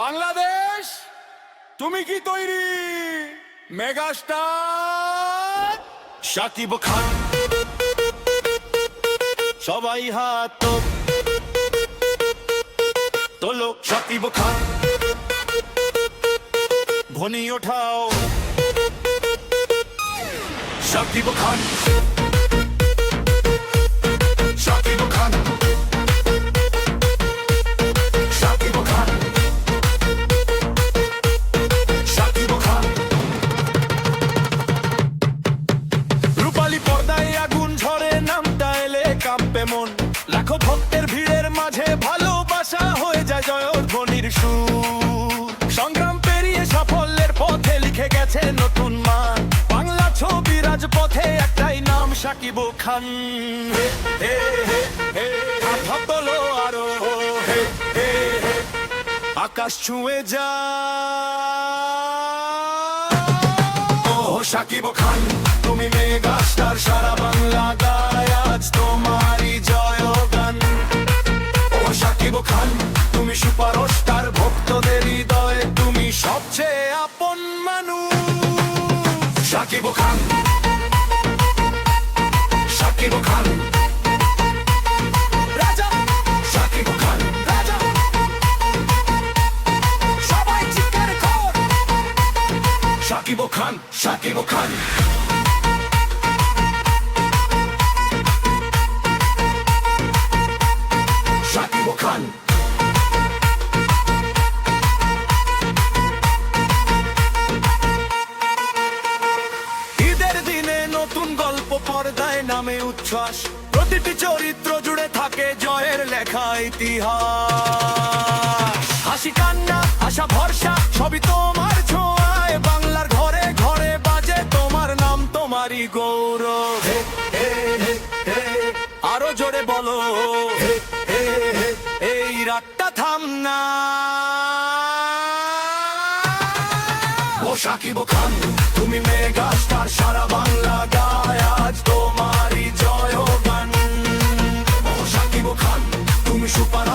বাংলাদেশ তুমি কি তৈরি? মেগাস্টার শাকিব খান, সবাই হাত তোলো। শাকিব খান, ধ্বনি ওঠাও। শাকিব খান, শাকিব খান, শাকিব খান, শাকিব খান। রূপালী পর্দায় আগুন ঝরে, নামটা এলে কাঁপে মন। লাখো ভক্তের ভিড়ের মাঝে ভালোবাসা হয়ে যায় জয়ধ্বনির সুর। সংগ্রাম পেরিয়ে সাফল্যের পথে লিখে গেছে নতুন মান। বাংলা ছবি রাজপথে একটাই নাম, শাকিব খান। হে হে হে হে, হাত তোলো আরো, হে হে হে, আকাশ ছুঁয়ে যা। ও শাকিব খান, তুমি মেগাস্টার, সারা বাংলা গায় আজ তোমারই জয়গান। ও শাকিব খান, তুমি সুপারস্টার, ভক্তদের হৃদয়ে তুমি সবচেয়ে আপন মানুষ। শাকিব খান, শাকিব খান, রাজা। শাকিব খান, রাজা। সবাই চিৎকার কর। শাকিব খান, শাকিব খান। শাকিব খান, ঈদের দিনে নতুন গল্প পর্দায় নামে উচ্ছ্বাস। প্রতিটি চরিত্র জুড়ে থাকে জয়ের লেখা ইতিহাস। হাসি কান্না আশা ভরসা সবই তোমার ছোঁয়ায়। বাংলার ঘরে ঘরে বাজে তোমার নাম, তোমারই গৌরব। হে হে হে হে, আরো জোরে বলো, হে হে হে, এই রাতটা থাম না। ও শাকিব খান, তুমি মেগাস্টার, সারা বাংলা গায় আজ তোমারই জয়গান। ও শাকিব খান, তুমি সুপার